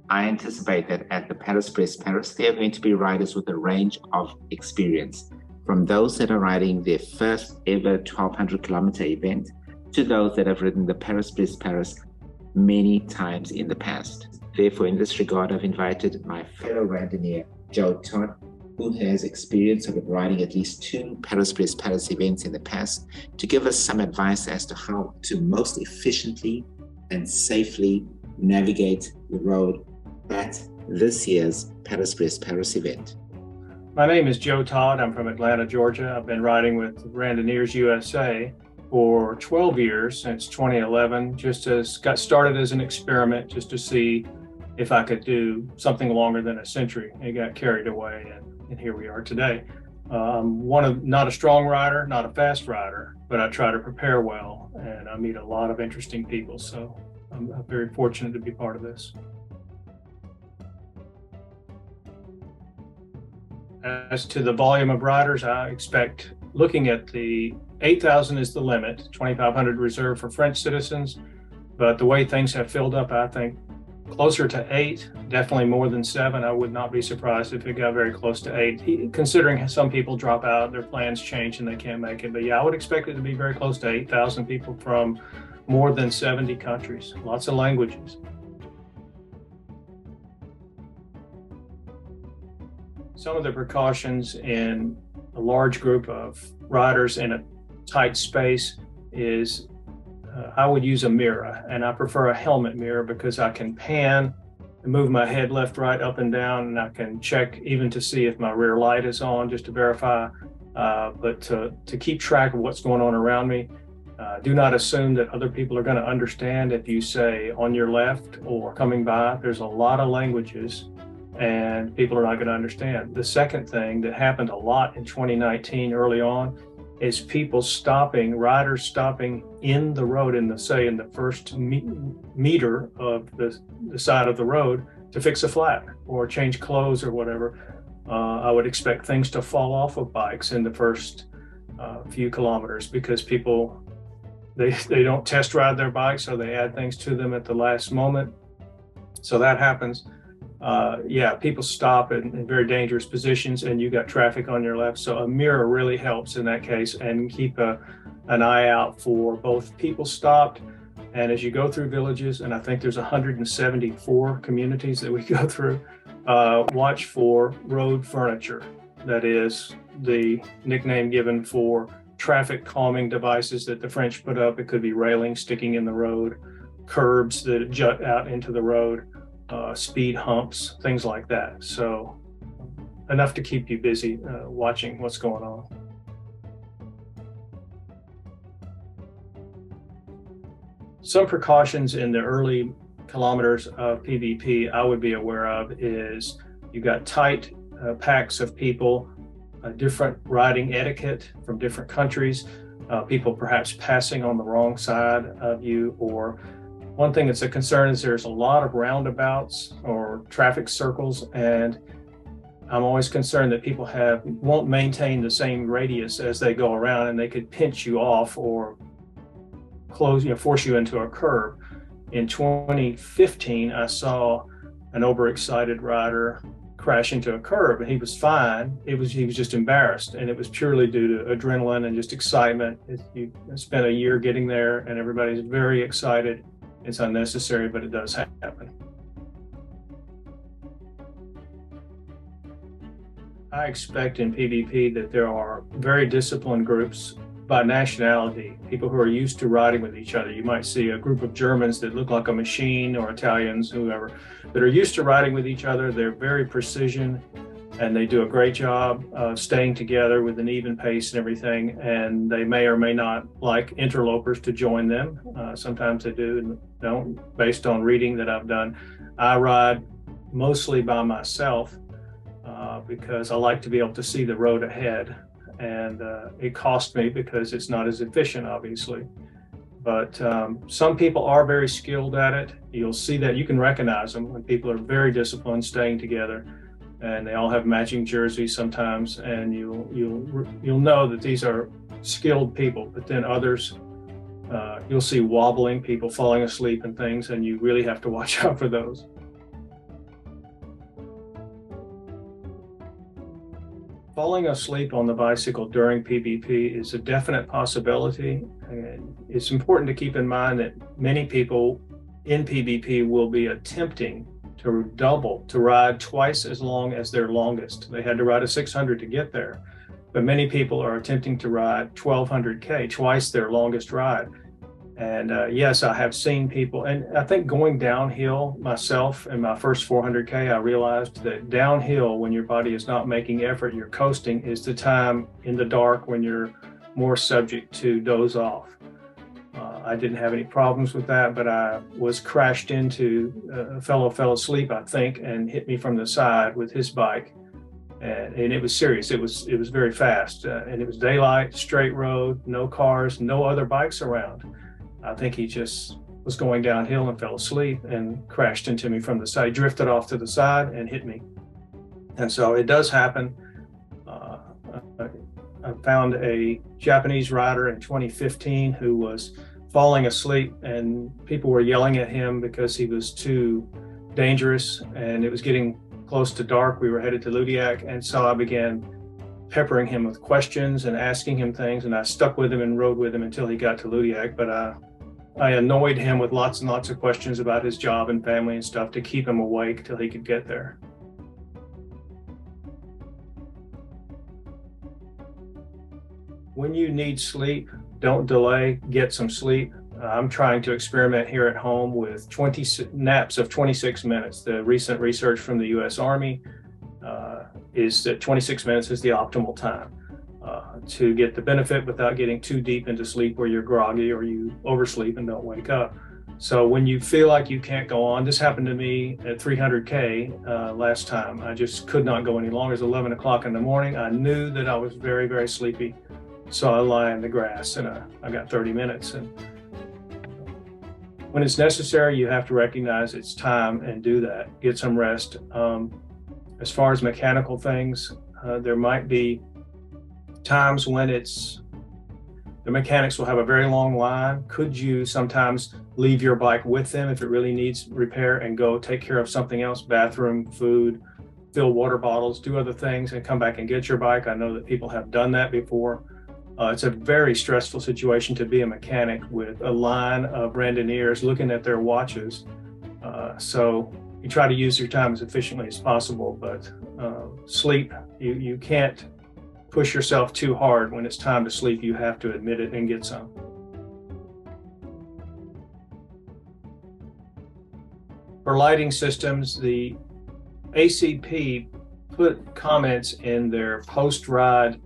I anticipate that at the Paris-Brest-Paris, there are going to be riders with a range of experience, from those that are riding their first ever 1200-kilometer event to those that have ridden the Paris-Brest-Paris many times in the past. Therefore, in this regard, I've invited my fellow randonneur, Joe Todd, who has experience of riding at least two Paris-Brest-Paris events in the past, to give us some advice as to how to most efficiently and safely navigate the road at this year's Paris-Brest-Paris event. My name is Joe Todd. I'm from Atlanta, Georgia. I've been riding with Randonneurs USA for 12 years, since 2011, got started as an experiment just to see if I could do something longer than a century. It got carried away, and here we are today. Not a strong rider, not a fast rider, but I try to prepare well, and I meet a lot of interesting people. So I'm very fortunate to be part of this. As to the volume of riders, I expect, looking at the 8,000 is the limit, 2,500 reserved for French citizens, but the way things have filled up, I think closer to 8, definitely more than 7. I would not be surprised if it got very close to 8, considering some people drop out, their plans change and they can't make it. But yeah, I would expect it to be very close to 8,000 people from more than 70 countries, lots of languages. Some of the precautions in a large group of riders in a tight space is I would use a mirror, and I prefer a helmet mirror because I can pan and move my head left, right, up and down, and I can check even to see if my rear light is on just to verify, but to keep track of what's going on around me. Do not assume that other people are going to understand if you say on your left or coming by. There's a lot of languages and people are not going to understand. The second thing that happened a lot in 2019 early on is riders stopping in the road in the first meter of the side of the road to fix a flat or change clothes or whatever. I would expect things to fall off of bikes in the first few kilometers because people, they don't test ride their bikes, so they add things to them at the last moment. So that happens. People stop in very dangerous positions and you got traffic on your left. So a mirror really helps in that case, and keep an eye out for both people stopped, and as you go through villages, and I think there's 174 communities that we go through, watch for road furniture. That is the nickname given for traffic calming devices that the French put up. It could be railings sticking in the road, curbs that jut out into the road, speed humps, things like that. So enough to keep you busy watching what's going on. Some precautions in the early kilometers of PBP I would be aware of is you got tight packs of people, different riding etiquette from different countries, people perhaps passing on the wrong side of you, or one thing that's a concern is there's a lot of roundabouts or traffic circles, and I'm always concerned that people won't maintain the same radius as they go around, and they could pinch you off or force you into a curb. In 2015, I saw an overexcited rider crash into a curb, and he was fine. He was just embarrassed, and it was purely due to adrenaline and just excitement. You spent a year getting there, and everybody's very excited. It's unnecessary, but it does happen. I expect in PBP that there are very disciplined groups by nationality, people who are used to riding with each other. You might see a group of Germans that look like a machine, or Italians, whoever, that are used to riding with each other. They're very precision, and they do a great job of staying together with an even pace and everything. And they may or may not like interlopers to join them. Sometimes they do and don't, based on reading that I've done. I ride mostly by myself because I like to be able to see the road ahead. And it costs me because it's not as efficient, obviously. But some people are very skilled at it. You'll see that, you can recognize them when people are very disciplined, staying together. And they all have matching jerseys sometimes, and you'll know that these are skilled people. But then others, you'll see wobbling, people falling asleep and things, and you really have to watch out for those. Falling asleep on the bicycle during PBP is a definite possibility. And it's important to keep in mind that many people in PBP will be attempting to ride twice as long as their longest. They had to ride a 600 to get there, but many people are attempting to ride 1200K, twice their longest ride. And yes, I have seen people, and I think going downhill myself in my first 400K, I realized that downhill, when your body is not making effort, you're coasting, is the time in the dark when you're more subject to doze off. I didn't have any problems with that, but I was crashed into, a fellow fell asleep, I think, and hit me from the side with his bike. And it was serious. It was very fast. And it was daylight, straight road, no cars, no other bikes around. I think he just was going downhill and fell asleep and crashed into me from the side, drifted off to the side and hit me. And so it does happen. I found a Japanese rider in 2015 who was falling asleep, and people were yelling at him because he was too dangerous, and it was getting close to dark. We were headed to Ludiac, and so I began peppering him with questions and asking him things, and I stuck with him and rode with him until he got to Ludiac. But I annoyed him with lots and lots of questions about his job and family and stuff to keep him awake till he could get there. When you need sleep, don't delay, get some sleep. I'm trying to experiment here at home with 20 naps of 26 minutes. The recent research from the US Army is that 26 minutes is the optimal time to get the benefit without getting too deep into sleep where you're groggy or you oversleep and don't wake up. So when you feel like you can't go on, this happened to me at 300K last time. I just could not go any longer. It was 11 o'clock in the morning. I knew that I was very, very sleepy. So I lie in the grass and I got 30 minutes. And when it's necessary, you have to recognize it's time and do that. Get some rest. As far as mechanical things, there might be times when the mechanics will have a very long line. Could you sometimes leave your bike with them if it really needs repair and go take care of something else, bathroom, food, fill water bottles, do other things, and come back and get your bike? I know that people have done that before. It's a very stressful situation to be a mechanic with a line of randonneers looking at their watches. So you try to use your time as efficiently as possible, but sleep, you can't push yourself too hard. When it's time to sleep, you have to admit it and get some. For lighting systems, the ACP put comments in their post-ride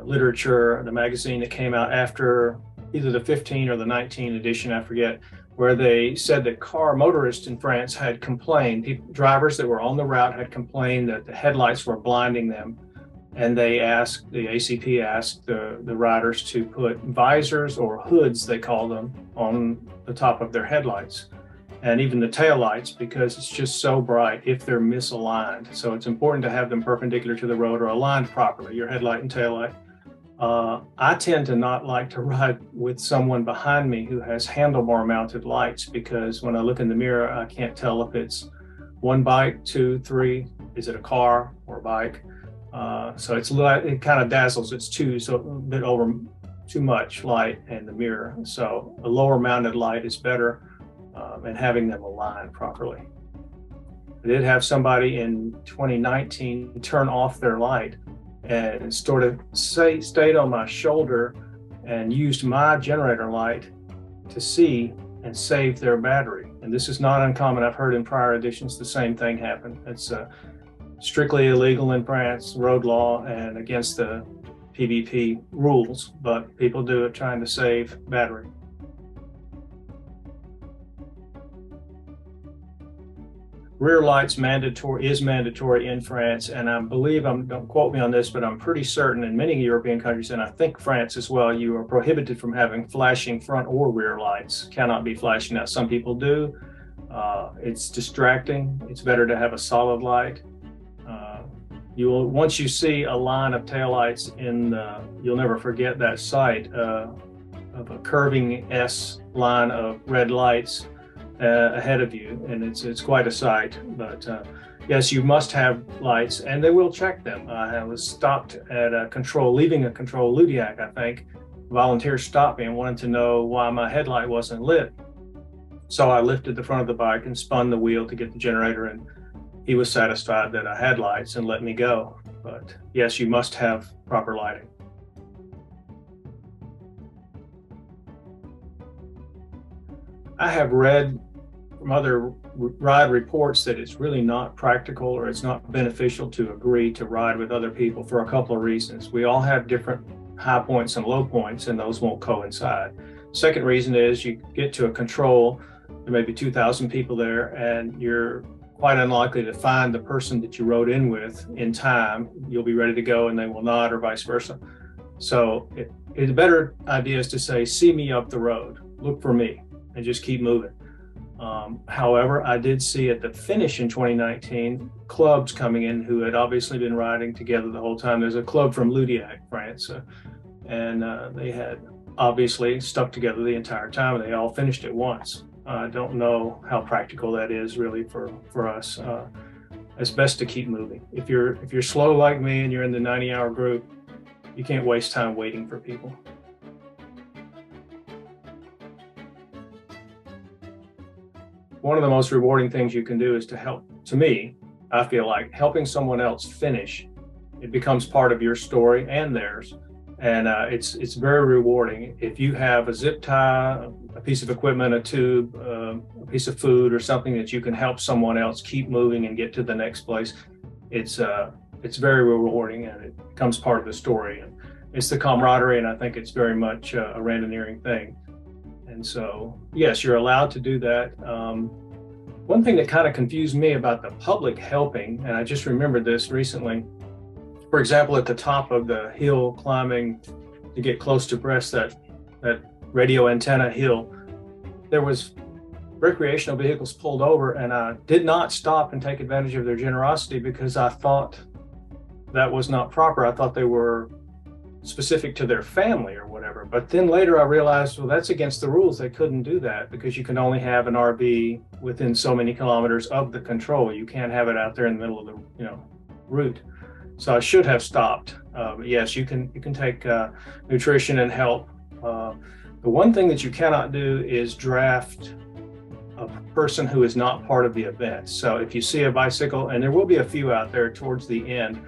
literature, the magazine that came out after either the 15 or the 19 edition, I forget, where they said that car motorists in France had complained, drivers that were on the route had complained that the headlights were blinding them. And they asked, the ACP asked the riders to put visors or hoods, they call them, on the top of their headlights. And even the taillights, because it's just so bright if they're misaligned. So it's important to have them perpendicular to the road or aligned properly, your headlight and taillight. I tend to not like to ride with someone behind me who has handlebar mounted lights, because when I look in the mirror, I can't tell if it's one bike, two, three, is it a car or a bike? So it kind of dazzles, it's so a bit over too much light in the mirror. So a lower mounted light is better. And having them aligned properly. I did have somebody in 2019 turn off their light and sort of stayed on my shoulder and used my generator light to see and save their battery. And this is not uncommon. I've heard in prior editions the same thing happen. It's strictly illegal in France, road law, and against the PBP rules, but people do it trying to save battery. Rear lights is mandatory in France, and I believe, don't quote me on this, but I'm pretty certain in many European countries, and I think France as well, you are prohibited from having flashing front or rear lights. Cannot be flashing. Now, some people do. It's distracting. It's better to have a solid light. Once you see a line of taillights you'll never forget that sight of a curving S line of red lights. ahead of you, and it's quite a sight. But yes, you must have lights, and they will check them. I was stopped at a control, leaving a control, Ludiac, I think. Volunteers stopped me and wanted to know why my headlight wasn't lit. So I lifted the front of the bike and spun the wheel to get the generator, and he was satisfied that I had lights and let me go. But yes, you must have proper lighting. I have read from other ride reports that it's really not practical, or it's not beneficial to agree to ride with other people for a couple of reasons. We all have different high points and low points, and those won't coincide. Second reason is you get to a control, there may be 2,000 people there, and you're quite unlikely to find the person that you rode in with in time. You'll be ready to go and they will not, or vice versa. So a better idea is to say, see me up the road, look for me, and just keep moving. However, I did see at the finish in 2019, clubs coming in who had obviously been riding together the whole time. There's a club from Ludiac, France, and they had obviously stuck together the entire time, and they all finished at once. I don't know how practical that is really for us. It's best to keep moving. If you're slow like me and you're in the 90-hour group, you can't waste time waiting for people. One of the most rewarding things you can do is to help. To me, I feel like helping someone else finish, it becomes part of your story and theirs. And it's very rewarding. If you have a zip tie, a piece of equipment, a tube, a piece of food, or something that you can help someone else keep moving and get to the next place, it's very rewarding, and it becomes part of the story. And it's the camaraderie, and I think it's very much a randonneuring thing. And so, yes, you're allowed to do that. One thing that kind of confused me about the public helping, and I just remembered this recently, for example, at the top of the hill climbing to get close to Brest, that radio antenna hill, there was recreational vehicles pulled over, and I did not stop and take advantage of their generosity because I thought that was not proper. I thought they were specific to their family or whatever. But then later I realized, well, that's against the rules. They couldn't do that because you can only have an RV within so many kilometers of the control. You can't have it out there in the middle of the route. So I should have stopped. Yes, you can take nutrition and help. The one thing that you cannot do is draft a person who is not part of the event. So if you see a bicycle, and there will be a few out there towards the end,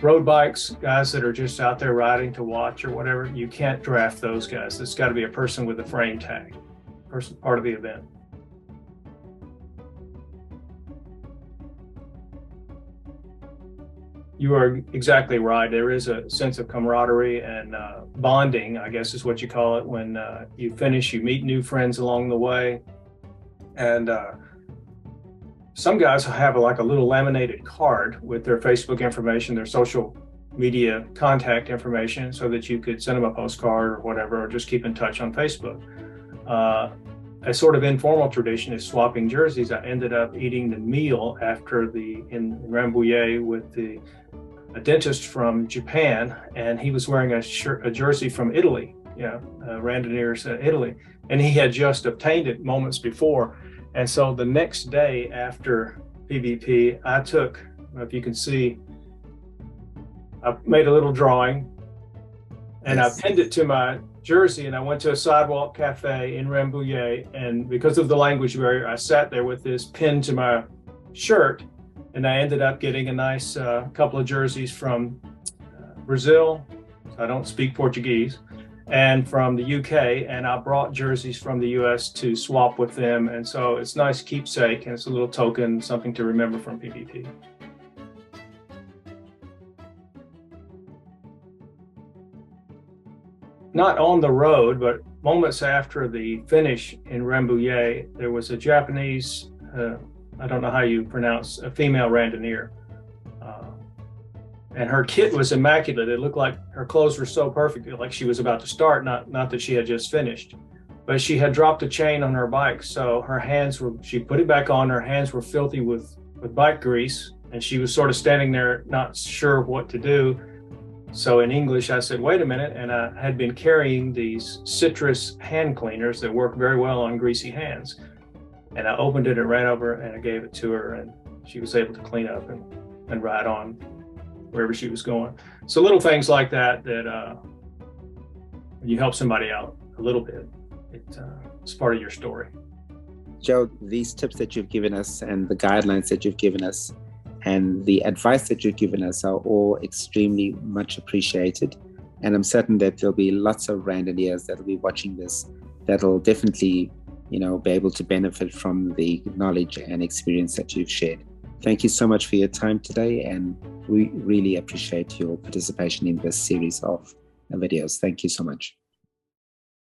road bikes, guys that are just out there riding to watch or whatever, you can't draft those guys. It's got to be a person with a frame tag, person part of the event. You are exactly right. There is a sense of camaraderie and bonding, I guess is what you call it. When you finish, you meet new friends along the way. And some guys have like a little laminated card with their Facebook information, their social media contact information, so that you could send them a postcard or whatever, or just keep in touch on Facebook. A sort of informal tradition is swapping jerseys. I ended up eating the meal after in Rambouillet with a dentist from Japan, and he was wearing a jersey from Italy, Randonneurs Italy, and he had just obtained it moments before. And so the next day after PBP, I took, if you can see, I made a little drawing, and I pinned it to my jersey, and I went to a sidewalk cafe in Rambouillet, and because of the language barrier, I sat there with this pinned to my shirt, and I ended up getting a nice couple of jerseys from Brazil. I don't speak Portuguese, and from the UK, and I brought jerseys from the US to swap with them, and so it's a nice keepsake, and it's a little token, something to remember from PBP. Not on the road, but moments after the finish in Rambouillet, there was a Japanese, I don't know how you pronounce, a female randonneur. And her kit was immaculate. It looked like her clothes were so perfect, like she was about to start, not that she had just finished. But she had dropped a chain on her bike, so her hands she put it back on, her hands were filthy with bike grease, and she was sort of standing there not sure what to do. So in English, I said, wait a minute. And I had been carrying these citrus hand cleaners that work very well on greasy hands. And I opened it and ran over and I gave it to her, and she was able to clean up and ride on wherever she was going. So little things like that, when you help somebody out a little bit, it's part of your story. Joe, these tips that you've given us and the guidelines that you've given us and the advice that you've given us are all extremely much appreciated. And I'm certain that there'll be lots of randonneurs that'll be watching this that'll definitely, be able to benefit from the knowledge and experience that you've shared. Thank you so much for your time today, and we really appreciate your participation in this series of videos. Thank you so much.